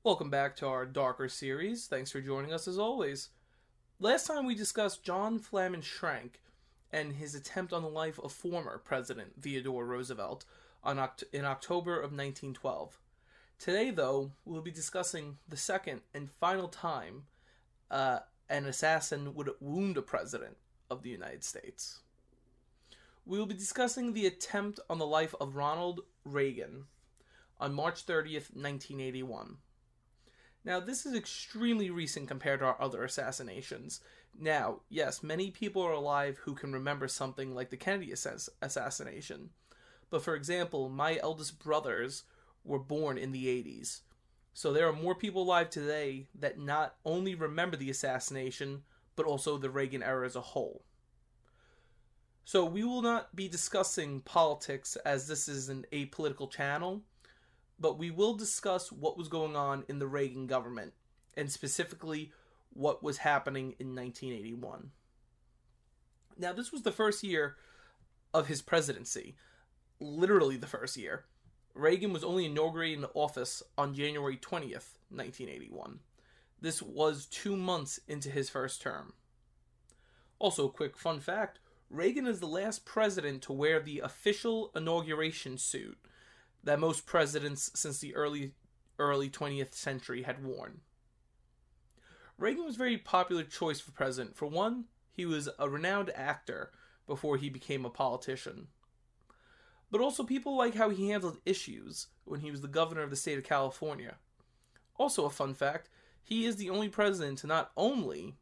Welcome back to our Darker series. Thanks for joining us as always. Last time we discussed John Flamen Schrank and his attempt on the life of former President Theodore Roosevelt in October of 1912. Today, though, we'll be discussing the second and final time an assassin would wound a president of the United States. We will be discussing the attempt on the life of Ronald Reagan on March 30th, 1981. Now, this is extremely recent compared to our other assassinations. Now, yes, many people are alive who can remember something like the Kennedy assassination. But for example, my eldest brothers were born in the 80s. So there are more people alive today that not only remember the assassination, but also the Reagan era as a whole. So we will not be discussing politics as this is an apolitical channel, but we will discuss what was going on in the Reagan government, and specifically what was happening in 1981. Now, this was the first year of his presidency, literally the first year. Reagan was only inaugurated in office on January 20th, 1981. This was 2 months into his first term. Also, quick fun fact, Reagan is the last president to wear the official inauguration suit that most presidents since the early 20th century had worn. Reagan was a very popular choice for president. For one, he was a renowned actor before he became a politician. But also people like how he handled issues when he was the governor of the state of California. Also a fun fact, he is the only president to not only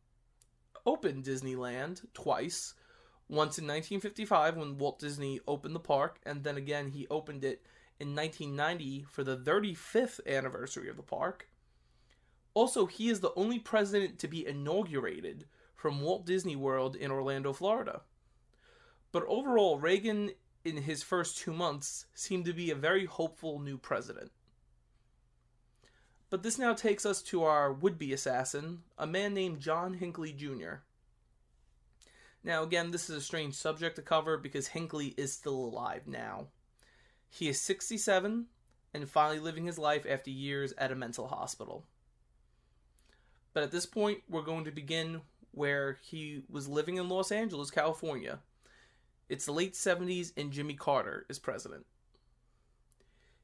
open Disneyland twice, once in 1955 when Walt Disney opened the park, and then again he opened it in 1990 for the 35th anniversary of the park. Also, he is the only president to be inaugurated from Walt Disney World in Orlando, Florida. But overall, Reagan, in his first 2 months, seemed to be a very hopeful new president. But this now takes us to our would-be assassin, a man named John Hinckley Jr. Now, again, this is a strange subject to cover because Hinckley is still alive now. He is 67 and finally living his life after years at a mental hospital. But at this point, we're going to begin where he was living in Los Angeles, California. It's the late 70s and Jimmy Carter is president.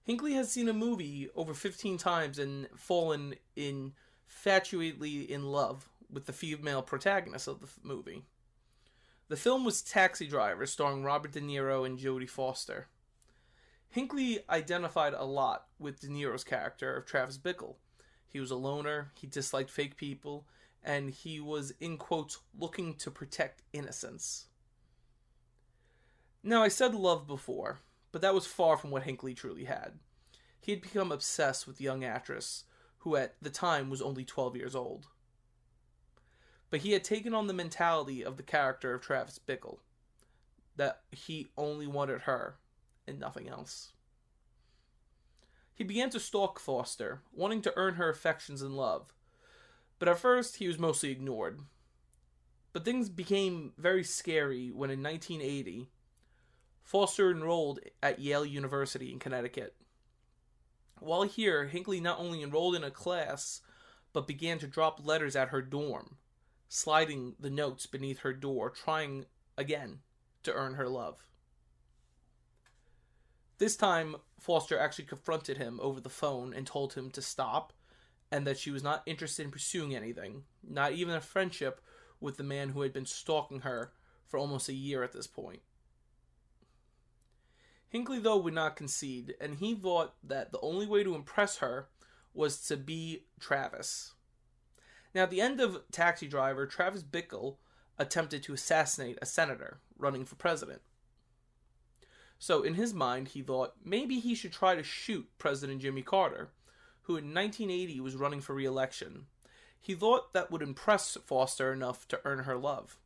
Hinckley has seen a movie over 15 times and fallen infatuatedly in love with the female protagonist of the movie. The film was Taxi Driver, starring Robert De Niro and Jodie Foster. Hinckley identified a lot with De Niro's character of Travis Bickle. He was a loner, he disliked fake people, and he was, in quotes, looking to protect innocence. Now, I said love before, but that was far from what Hinckley truly had. He had become obsessed with the young actress, who at the time was only 12 years old. But he had taken on the mentality of the character of Travis Bickle, that he only wanted her and nothing else. He began to stalk Foster, wanting to earn her affections and love. But at first, he was mostly ignored. But things became very scary when in 1980, Foster enrolled at Yale University in Connecticut. While here, Hinckley not only enrolled in a class, but began to drop letters at her dorm, sliding the notes beneath her door, trying, again, to earn her love. This time, Foster actually confronted him over the phone and told him to stop, and that she was not interested in pursuing anything, not even a friendship with the man who had been stalking her for almost a year at this point. Hinckley, though, would not concede, and he thought that the only way to impress her was to be Travis. Now, at the end of Taxi Driver, Travis Bickle attempted to assassinate a senator running for president. So, in his mind, he thought maybe he should try to shoot President Jimmy Carter, who in 1980 was running for re-election. He thought that would impress Foster enough to earn her love.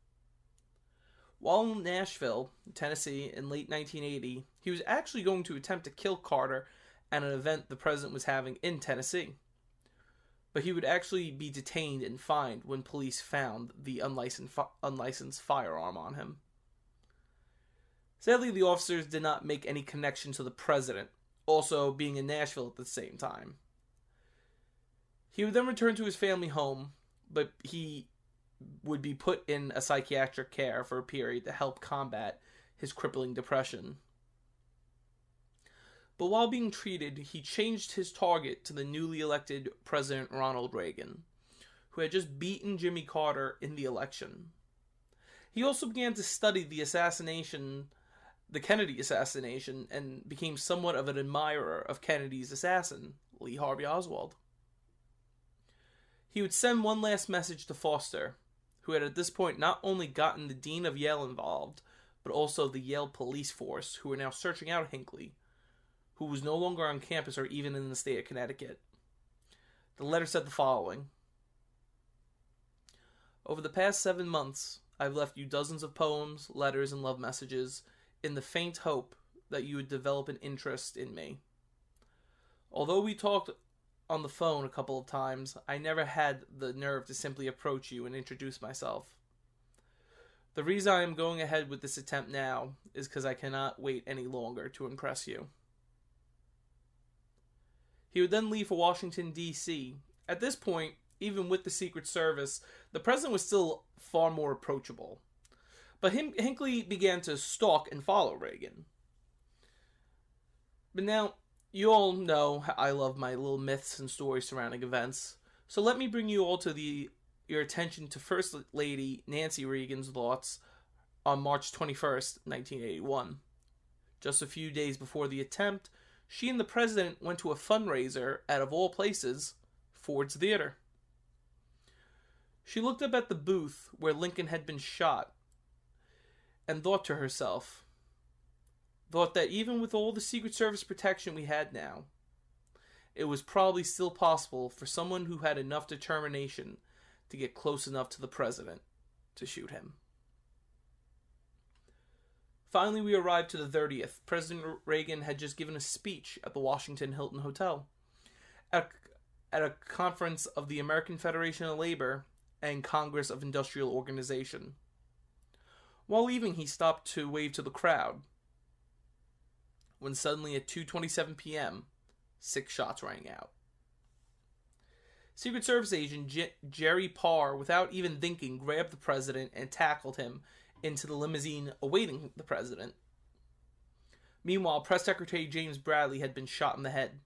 While in Nashville, Tennessee, in late 1980, he was actually going to attempt to kill Carter at an event the president was having in Tennessee. But he would actually be detained and fined when police found the unlicensed firearm on him. Sadly, the officers did not make any connection to the president, also being in Nashville at the same time. He would then return to his family home, but he would be put in a psychiatric care for a period to help combat his crippling depression. But while being treated, he changed his target to the newly elected President Ronald Reagan, who had just beaten Jimmy Carter in the election. He also began to study the Kennedy assassination, and became somewhat of an admirer of Kennedy's assassin, Lee Harvey Oswald. He would send one last message to Foster, who had at this point not only gotten the Dean of Yale involved, but also the Yale police force, who were now searching out Hinckley, who was no longer on campus or even in the state of Connecticut. The letter said the following: "Over the past 7 months, I've left you dozens of poems, letters, and love messages in the faint hope that you would develop an interest in me. Although we talked on the phone a couple of times, I never had the nerve to simply approach you and introduce myself. The reason I am going ahead with this attempt now is because I cannot wait any longer to impress you." He would then leave for Washington, D.C. At this point, even with the Secret Service, the president was still far more approachable. But Hinckley began to stalk and follow Reagan. But now, you all know I love my little myths and stories surrounding events, so let me bring you all to your attention to First Lady Nancy Reagan's thoughts on March 21st, 1981. Just a few days before the attempt, she and the president went to a fundraiser at, of all places, Ford's Theater. She looked up at the booth where Lincoln had been shot and thought to herself, that even with all the Secret Service protection we had now, it was probably still possible for someone who had enough determination to get close enough to the president to shoot him. Finally, we arrived to the 30th. President Reagan had just given a speech at the Washington Hilton Hotel at a conference of the American Federation of Labor and Congress of Industrial Organization. While leaving, he stopped to wave to the crowd, when suddenly at 2:27 p.m., 6 shots rang out. Secret Service agent Jerry Parr, without even thinking, grabbed the president and tackled him into the limousine awaiting the president. Meanwhile, Press Secretary James Bradley had been shot in the head.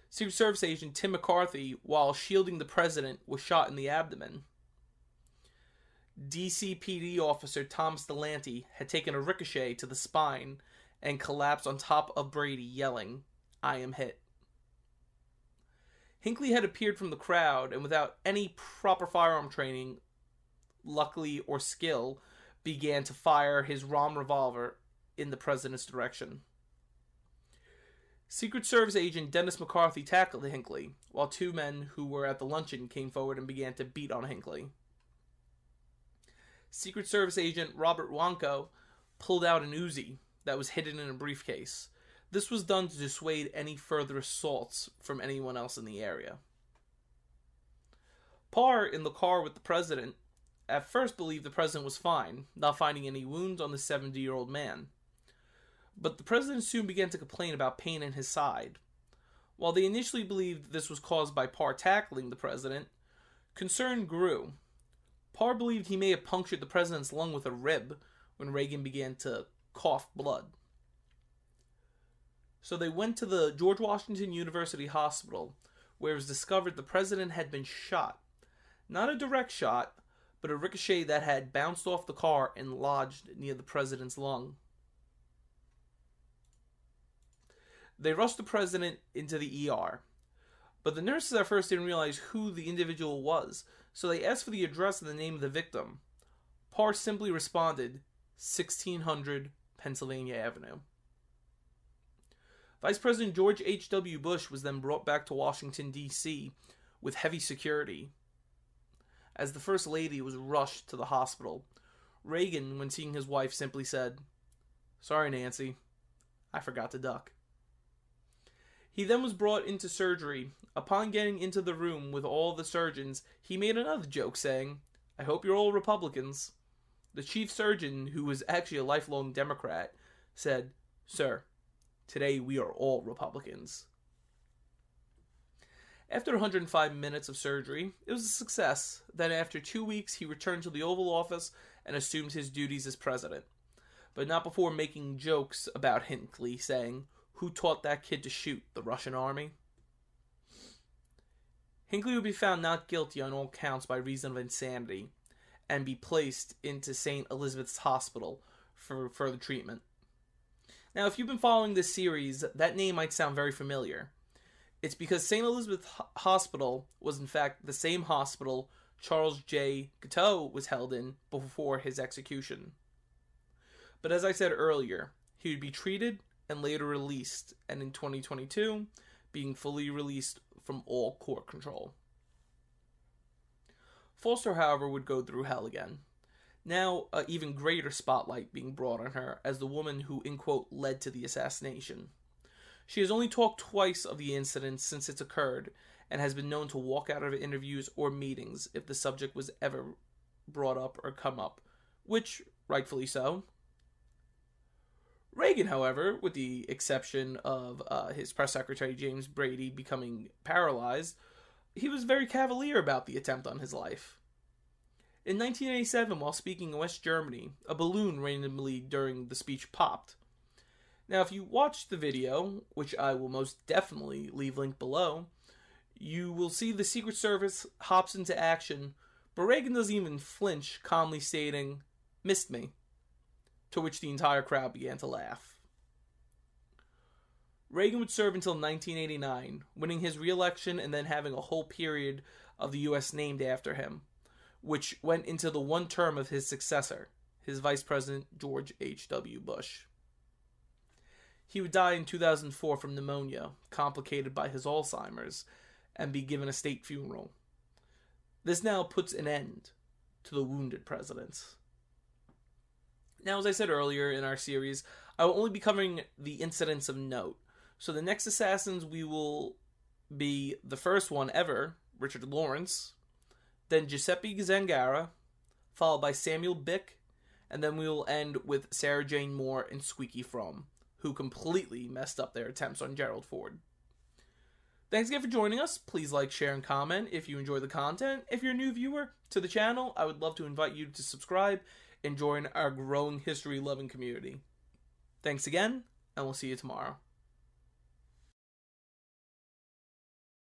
Secret Service agent Tim McCarthy, while shielding the president, was shot in the abdomen. DCPD officer Thomas Delante had taken a ricochet to the spine and collapsed on top of Brady, yelling, "I am hit." Hinckley had appeared from the crowd, and without any proper firearm training, luckily, or skill, began to fire his ROM revolver in the president's direction. Secret Service agent Dennis McCarthy tackled Hinckley, while 2 men who were at the luncheon came forward and began to beat on Hinckley. Secret Service agent Robert Wanko pulled out an Uzi that was hidden in a briefcase. This was done to dissuade any further assaults from anyone else in the area. Parr, in the car with the president, at first believed the president was fine, not finding any wounds on the 70-year-old man. But the president soon began to complain about pain in his side. While they initially believed this was caused by Parr tackling the president, concern grew. Parr believed he may have punctured the president's lung with a rib when Reagan began to cough blood. So they went to the George Washington University Hospital, where it was discovered the president had been shot. Not a direct shot, but a ricochet that had bounced off the car and lodged near the president's lung. They rushed the president into the ER, but the nurses at first didn't realize who the individual was, so they asked for the address and the name of the victim. Parr simply responded, 1600 Pennsylvania Avenue. Vice President George H.W. Bush was then brought back to Washington, D.C. with heavy security. As the First Lady was rushed to the hospital, Reagan, when seeing his wife, simply said, "Sorry, Nancy, I forgot to duck." He then was brought into surgery. Upon getting into the room with all the surgeons, he made another joke saying, "I hope you're all Republicans." The chief surgeon, who was actually a lifelong Democrat, said, "Sir, today we are all Republicans." After 105 minutes of surgery, it was a success. Then after 2 weeks, he returned to the Oval Office and assumed his duties as president. But not before making jokes about Hinckley, saying, "Who taught that kid to shoot? The Russian army?" Hinckley would be found not guilty on all counts by reason of insanity and be placed into St. Elizabeth's Hospital for further treatment. Now, if you've been following this series, that name might sound very familiar. It's because St. Elizabeth Hospital was in fact the same hospital Charles J. Guiteau was held in before his execution. But as I said earlier, he would be treated and later released, and in 2022, being fully released from all court control. Foster, however, would go through hell again. Now, an even greater spotlight being brought on her as the woman who, in quote, led to the assassination. She has only talked twice of the incident since it's occurred, and has been known to walk out of interviews or meetings if the subject was ever brought up or come up, which, rightfully so. Reagan, however, with the exception of his press secretary James Brady becoming paralyzed, he was very cavalier about the attempt on his life. In 1987, while speaking in West Germany, a balloon randomly during the speech popped. Now, if you watch the video, which I will most definitely leave linked below, you will see the Secret Service hops into action, but Reagan doesn't even flinch, calmly stating, "Missed me," to which the entire crowd began to laugh. Reagan would serve until 1989, winning his re-election and then having a whole period of the U.S. named after him, which went into the one term of his successor, his Vice President George H.W. Bush. He would die in 2004 from pneumonia, complicated by his Alzheimer's, and be given a state funeral. This now puts an end to the wounded presidents. Now, as I said earlier in our series, I will only be covering the incidents of note. So the next assassins we will be the first one ever, Richard Lawrence, then Giuseppe Zangara, followed by Samuel Bick, and then we will end with Sarah Jane Moore and Squeaky Fromm, who completely messed up their attempts on Gerald Ford. Thanks again for joining us. Please like, share, and comment if you enjoy the content. If you're a new viewer to the channel, I would love to invite you to subscribe and join our growing history-loving community. Thanks again, and we'll see you tomorrow.